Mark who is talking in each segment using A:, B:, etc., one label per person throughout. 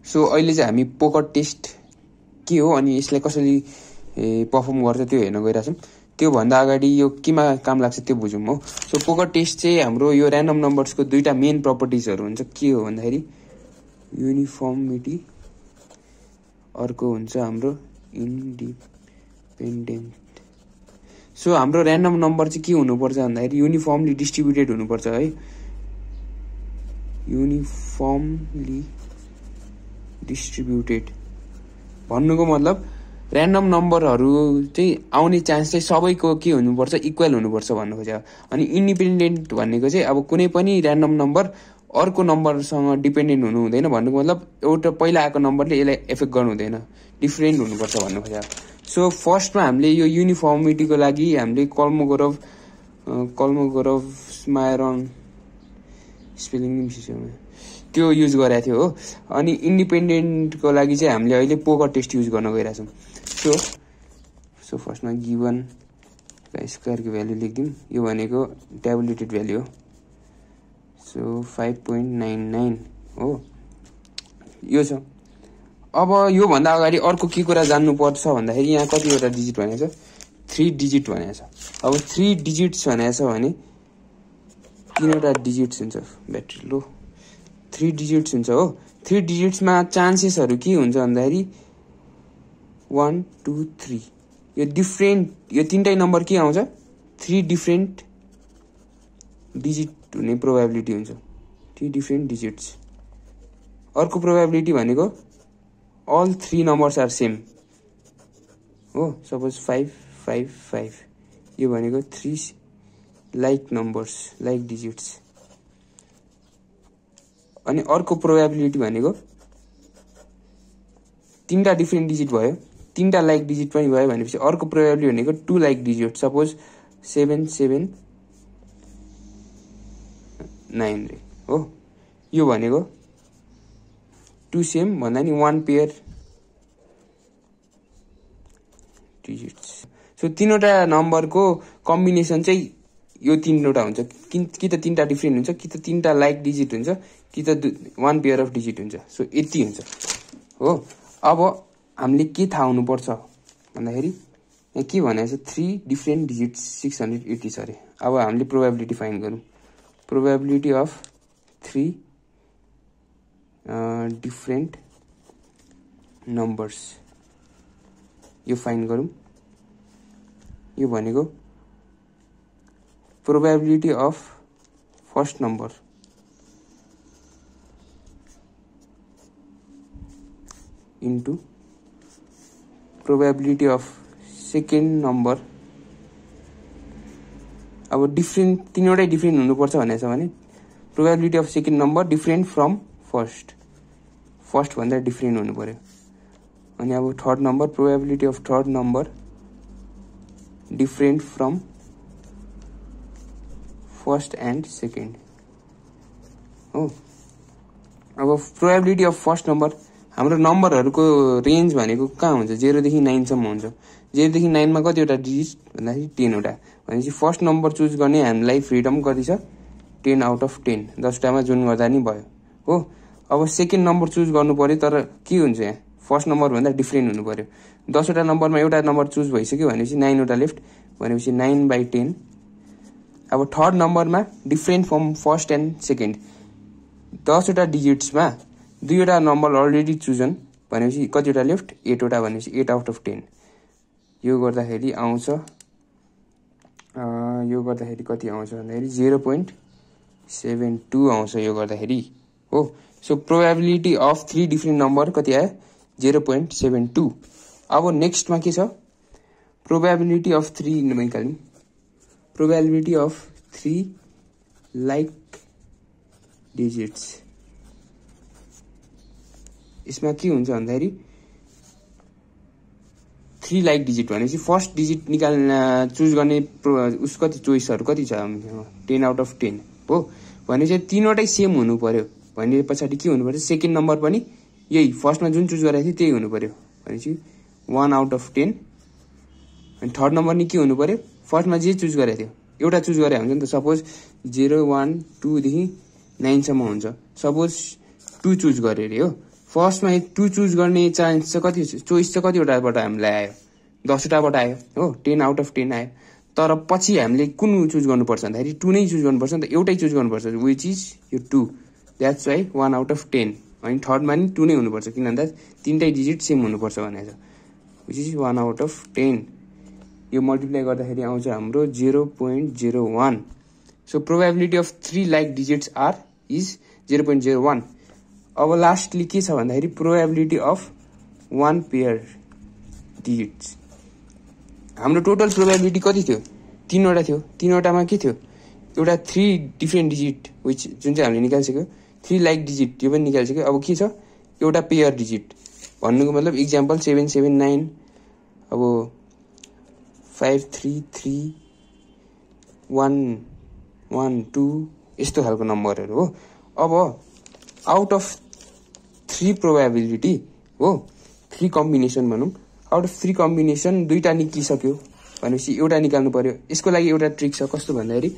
A: So अहिले चाहिँ हामी पोकर टेस्ट के हो अनि यसलाई कसरी परफर्म गर्छ त्यो हेर्न गइरहेछौँ। त्यो भन्दा अगाडि यो केमा काम लाग्छ त्यो बुझौँ हो। सो पोकर टेस्ट चाहिँ हाम्रो यो र्यान्डम नम्बर्सको दुईटा मेन प्रपर्टिजहरू हुन्छ। के हो भन्दाखेरि युनिफर्मिटी, अर्को हुन्छ हाम्रो इन्डिपेन्डेन्ट। सो हाम्रो र्यान्डम नम्बर चाहिँ के हुनुपर्छ भन्दाखेरि युनिफर्मली डिस्ट्रिब्युटेड हुनुपर्छ है। युनिफर्मली डिस्ट्रिब्युटेड भन्नुको मतलब र्यान्डम नम्बरहरू चाहिँ आउने चान्स चाहिँ सबैको के हुनुपर्छ, इक्वल हुनुपर्छ भन्नु खोजेको। अनि इन्डिपेन्डेन्ट भनेको चाहिँ अब कुनै पनि र्यान्डम नम्बर अर्को नम्बरसँग डिपेन्डेन्ट हुनु हुँदैन भन्नुको मतलब एउटा पहिला आएको नम्बरले यसलाई एफेक्ट गर्नु हुँदैन, डिफ्रेन्ट हुनुपर्छ भन्नु खोजेको। सो फर्स्टमा हामीले यो युनिफर्मिटीको लागि हामीले कल्मोगोरोभ स्मायरन स्पेलिङ त्यो युज गरेको थियो हो। अनि इन्डिपेन्डेन्टको लागि चाहिँ हामीले अहिले पोकर टेस्ट युज गर्न गइरहेछौँ। सो फर्स्टमा गिभन स्क्वायरको भ्यालु लेखिदिउँ। यो भनेको ट्याबुलेटेड भ्यालु हो। सो 5.99 हो यो छ। अब योभन्दा अगाडि अर्को के कुरा जान्नुपर्छ भन्दाखेरि यहाँ कतिवटा डिजिट भनेको छ, 3 डिजिट भनेको छ। अब 3 डिजिट्स भनेको छ भने 3वटा डिजिट्स हुन्छ, ब्याट्री लो, 3 डिजिट्स हुन्छ हो। 3 डिजिट्समा चान्सेसहरू के हुन्छ भन्दाखेरि 1 2 3 यो डिफ्रेन्ट, यो तीनटै नम्बर के आउँछ, 3 डिफ्रेन्ट डिजिट हुने प्रोबेबिलिटी हुन्छ, 3 डिफ्रेन्ट डिजिट्स। अर्को प्रोबेबिलिटी भनेको अल 3 नम्बर्स आर सेम हो। सपोज 5 5 5 यो भनेको 3 लाइक नम्बर्स, लाइक डिजिट्स। अनि अर्को प्रोबेबिलिटी भनेको 3टा डिफ्रेन्ट डिजिट भयो, 3टा लाइक डिजिट पनि भयो भनेपछि अर्को प्रोबेबिलिटी भनेको 2 लाइक डिजिट। सपोज 7 7 9 हो। यो भनेको 2 सेम भन्दा नि 1 पेयर डिजिट्स। सो 3वटा नम्बरको कम्बिनेसन चाहिँ यो 3वटा हुन्छ, कि त 3टा डिफ्रेन्ट हुन्छ, कि त 3टा लाइक डिजिट हुन्छ, कि त 1 पेयर अफ डिजिट हुन्छ। सो यति हुन्छ हो। अब हामीले के थाहा हुनुपर्छ भन्दाखेरि यहाँ के भनेको छ, 3 डिफ्रेन्ट डिजिट्स 680 छ अरे। अब हामीले प्रोबेबिलिटी फाइन्ड गरौँ। प्रोबेबिलिटी अफ 3 डिफ्रेन्ट नम्बर्स यो फाइन्ड गरौँ। यो भनेको probability of first number into probability of second number. अब डिफ्रेन्ट, 3वटै डिफ्रेन्ट हुनुपर्छ भनेको छ भने probability of second number different from first, first भन्दा डिफ्रेन्ट हुनु पर्यो। अनि अब third number, probability of third number different from first and second हो। अब प्रोबेबिलिटी अफ फर्स्ट नम्बर, हाम्रो नम्बरहरूको रेन्ज भनेको कहाँ हुन्छ, 0 देखि 9 सम्म हुन्छ। 0 देखि 9 मा कतिवटा डिजिट भन्दाखेरि 10वटा। भनेपछि फर्स्ट नम्बर चुज गर्ने हामीलाई फ्रिडम कति छ, 10 आउट अफ 10, 10वटामा जुन गर्दा नि भयो हो। अब सेकेन्ड नम्बर चुज गर्नु पर्यो, तर के हुन्छ यहाँ फर्स्ट नम्बर भन्दा डिफ्रेन्ट हुनु पर्यो। 10वटा नम्बरमा एउटा नम्बर चुज भइसक्यो भनेपछि 9वटा लेफ्ट, भनेपछि 9/10। अब थर्ड नम्बरमा different from first and second, 10वटा डिजिट्समा 2वटा नम्बर अलरेडी चुजन भनेपछि कतिवटा लेफ्ट, 8वटा, भनेपछि 8 आउट अफ 10। यो गर्दाखेरि आउँछ, यो गर्दाखेरि कति आउँछ भन्दाखेरि 0.72 आउँछ यो गर्दाखेरि हो। So probability of 3 different number कति आयो, 0.72। अब नेक्स्टमा के छ, प्रोबेबिलिटी अफ 3 निकाल्यौँ। प्रोबेबिलिटी अफ 3 लाइक डिजिट्स, यसमा के हुन्छ भन्दाखेरि 3 लाइक डिजिट भनेपछि फर्स्ट डिजिट निकाल्न चुज गर्ने उस कति चोइसहरू कति छ, 10 आउट अफ 10 हो। भनेपछि 3वटै सेम हुनु पर्यो। भने पछाडि के हुनु पर्यो, सेकेन्ड नम्बर पनि यही फर्स्टमा जुन चुज गरेको थियो त्यही हुनु पर्यो, भनेपछि 1 आउट अफ 10। अनि थर्ड नम्बर नि के हुनु पर्यो, फर्स्टमा जे चुज गरेको थियो एउटा चुज गरे हुन्छ नि त। सपोज 0 1 2 देखि 9 सम्म हुन्छ। सपोज 2 चुज गरे अरे हो, फर्स्टमा 2 चुज गर्ने चान्स चाहिँ कति चोइस चाहिँ कतिवटाबाट हामीलाई आयो 10 वटाबाट आयो हो 10 आउट अफ 10 आयो तर पछि हामीले कुन चुज गर्नुपर्छ भन्दाखेरि 2 नै चुज गर्नुपर्छ नि त एउटै चुज गर्नुपर्छ विच इज यो 2 द्याट्स वाइ 1 आउट अफ 10 अनि थर्डमा नि 2 नै हुनुपर्छ किन भन्दा तीनटै डिजिट सेम हुनुपर्छ भनेको छ विच इज 1 आउट अफ 10 यो मल्टिप्लाई गर्दाखेरि आउँछ हाम्रो 0.01 so probability of 3 like digits are is 0.01 अब लास्टली के छ भन्दाखेरि प्रोबेबिलिटी अफ 1 पेयर डिजिट्स हाम्रो टोटल प्रोबेबिलिटी कति थियो 3 वटा थियो 3 वटामा के थियो एउटा 3 डिफरेन्ट डिजिट विच जुन चाहिँ हामीले निकालिसक्यो 3 लाइक डिजिट यो पनि निकालिसक्यो अब के छ एउटा पेयर डिजिट भन्नुको मतलब इक्जाम्पल 779 अब 533 1 1 2 यस्तो खालको नम्बरहरू हो अब आउट अफ 3 प्रोबेबिलिटी हो 3 कम्बिनेसन भनौँ आउट अफ 3 कम्बिनेसन दुईटा निक्लिसक्यो भनेपछि एउटा निकाल्नु पर्यो यसको लागि एउटा ट्रिक छ कस्तो भन्दाखेरि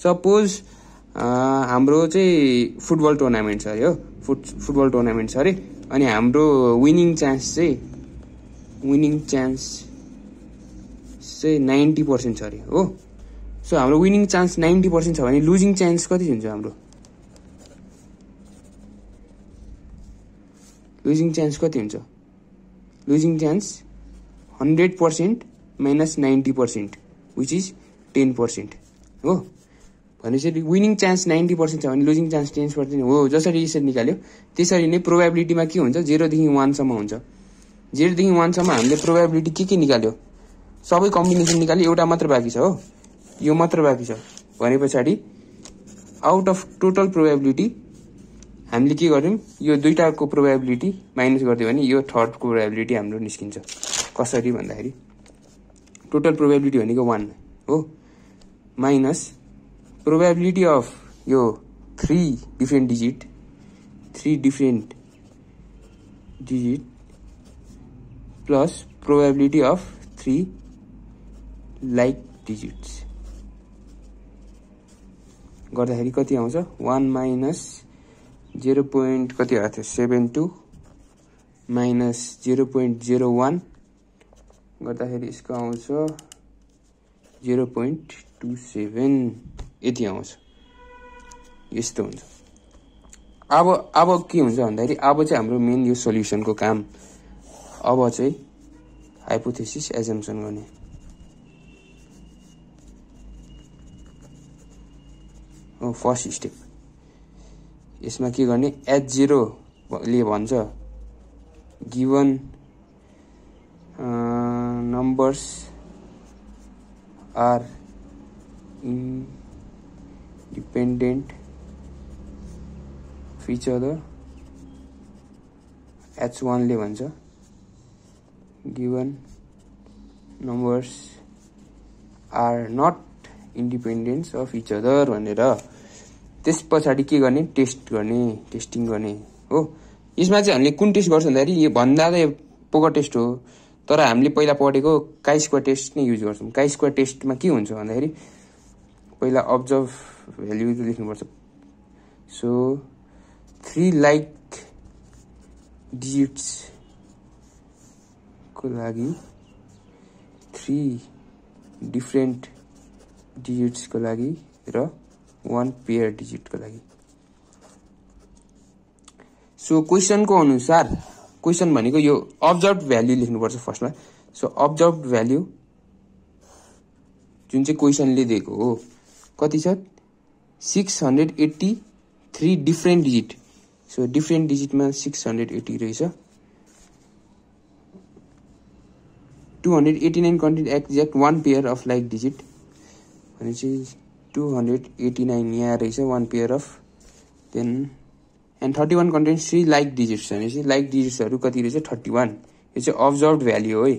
A: सपोज हाम्रो चाहिँ फुटबल टुर्नामेन्ट छ अरे हो फुटबल टुर्नामेन्ट छ अरे अनि हाम्रो विनिङ चान्स चाहिँ 90% छ अरे हो सो हाम्रो विनिङ चान्स 90% छ भने लुजिङ चान्स कति हुन्छ हाम्रो लुजिङ चान्स कति हुन्छ losing chance 100% minus 90% which is 10% हो भनेपछि विनिङ चान्स 90% छ भने लुजिङ चान्स 10% हो जसरी यसरी निकाल्यो त्यसरी नै प्रोबेबिलिटीमा के हुन्छ 0 देखि 1 सम्म हुन्छ 0 देखि 1 सम्म हामीले प्रोबेबिलिटी के निकाल्यो सबै कम्बिनेसन निकाल्यो एउटा मात्र बाँकी छ हो यो मात्र बाँकी छ भने पछाडि आउट अफ टोटल प्रोबेबिलिटी हामीले के गर्यौं यो दुईटाको प्रोबेबिलिटी माइनस गर्दियो भने यो थर्ड प्रोबेबिलिटी हाम्रो निस्किन्छ कसरी भन्दाखेरि टोटल प्रोबेबिलिटी भनेको 1 हो माइनस प्रोबेबिलिटी अफ यो 3 different digit plus probability of 3 like digits गर्दाखेरि कति आउँछ 1 माइनस 0. कति आएको थियो 72 माइनस 0.01 गर्दाखेरि यसको आउँछ 0.27 यति आउँछ यस्तो हुन्छ अब के हुन्छ भन्दाखेरि अब चाहिँ हाम्रो मेन यो सोल्युसनको काम अब चाहिँ हाइपोथेसिस एजम्पसन गर्ने हो फर्स्ट स्टेप यसमा के गर्ने H0 ले भन्छ given numbers are independent of each other H1 ले भन्छ given numbers are not independent of each other भनेर त्यस पछाडि के गर्ने टेस्टिङ गर्ने हो यसमा चाहिँ हामीले कुन टेस्ट गर्छ भन्दाखेरि यो भन्दा त पोकर टेस्ट हो तर हामीले पहिला पढेको काई स्क्वायर टेस्ट नै युज गर्छौं काई स्क्वायर टेस्टमा के हुन्छ भन्दाखेरि पहिला अब्जर्भ भ्यालु लेख्नुपर्छ सो 3 लाइक डिजिट्स को लागि 3 डिफरेन्ट डिजिट्स को लागि र 1 पेयर डिजिट को लागि सो क्वेशन को अनुसार क्वेशन भनेको यो अब्जर्भ भ्यालु लेख्नुपर्छ फर्स्टमा सो अब्जर्भ भ्यालु जुन चाहिँ क्वेशनले दिएको हो कति छ 683 डिफरेन्ट डिजिट सो डिफरेन्ट डिजिटमा 680 रहेछ 289 contained exact 1 pair of like digit भनेपछि 289 यहाँ रहेछ 1 pair of then and 31 contained 3 like digits भनेपछि लाइक डिजिट्सहरु कति रहेछ 31 यो चाहिँ अब्जर्भड भ्यालु हो है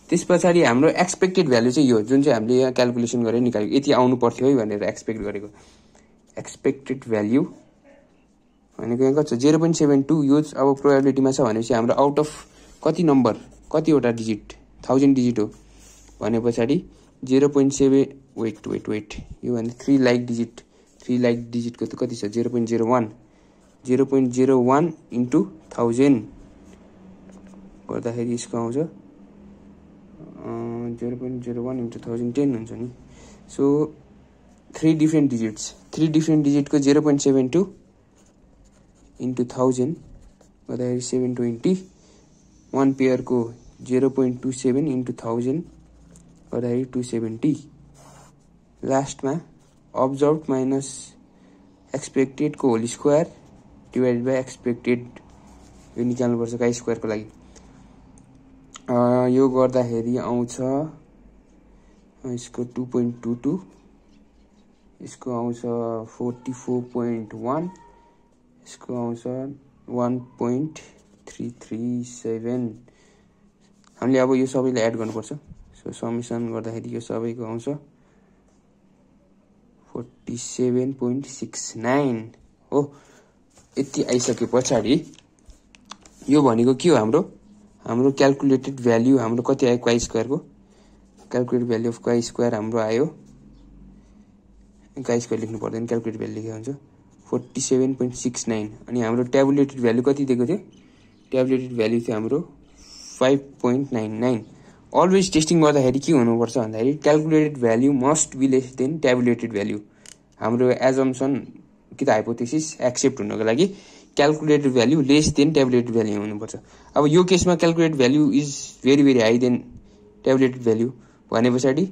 A: त्यस पछाडी हाम्रो एक्सपेक्टेड भ्यालु चाहिँ यो जुन चाहिँ हामीले यहाँ क्याल्कुलेसन गरेर निकालेको यति आउनु पर्थ्यो है भनेर एक्सपेक्ट गरेको एक्सपेक्टेड भ्यालु भनेको यहाँ कति छ 0.72 यो अब प्रोबेबिलिटीमा छ भनेपछि हाम्रो आउट अफ कति नम्बर कतिवटा डिजिट 1000 डिजिट हो भने पछाडी 0.7 वेट यो भने 3 लाइक डिजिट को त कति छ 0.01 0.01 into 1000 गर्दाखेरि यसको आउँछ 0.01 into 1010 हुन्छ नि। सो 3 डिफरेन्ट डिजिट को 0.72 into 1000 गर्दाखेरि 720 1 पेयर को 0.27 into 1000 गर्दाखेरि 270 लास्ट में ऑब्जर्व्ड माइनस एक्सपेक्टेड को whole square divided by expected यो निकाल्नु पर्छ काई स्क्वायर को लागि। यो गर्दाखेरि आउँछ यसको 2.22 यसको आउँछ 44.1 यसको आउँछ 1.337 हामीले अब यो सबैलाई एड गर्नुपर्छ। सो समेसन गर्दाखेरि यो सबैको आउँछ 47.69 हो। यति आइसके पछाडी यो भनेको के हो हाम्रो क्याल्कुलेटेड भ्यालु हाम्रो कति आयो काई स्क्वायर को calculated value of chi square हाम्रो आयो काई स्क्वायर लेख्नु पर्दैन क्याल्कुलेटेड भ्यालु लेखेको हुन्छ 47.69 अनि हाम्रो ट्याबुलेटेड भ्यालु कति दिएको थियो ट्याबुलेटेड भ्यालु थियो हाम्रो 5.99 अलवेज टेस्टिङ गर्दाखेरि के हुनुपर्छ भन्दाखेरि calculated value must be less than tabulated value हाम्रो एजम्पसन कि त हाइपोथेसिस एक्सेप्ट हुनको लागि calculated value less than tabulated value हुनुपर्छ। अब यो केसमा calculated value is very very high than tabulated value भने पछाडी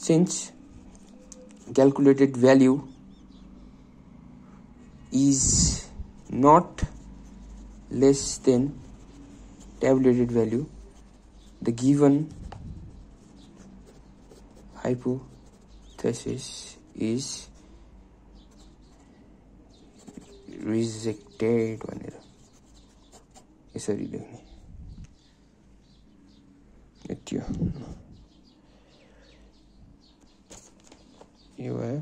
A: since calculated value is not less than tabulated value, the given hypothesis is rejected भनेर यसरी लेख्ने यति हो। यो भयो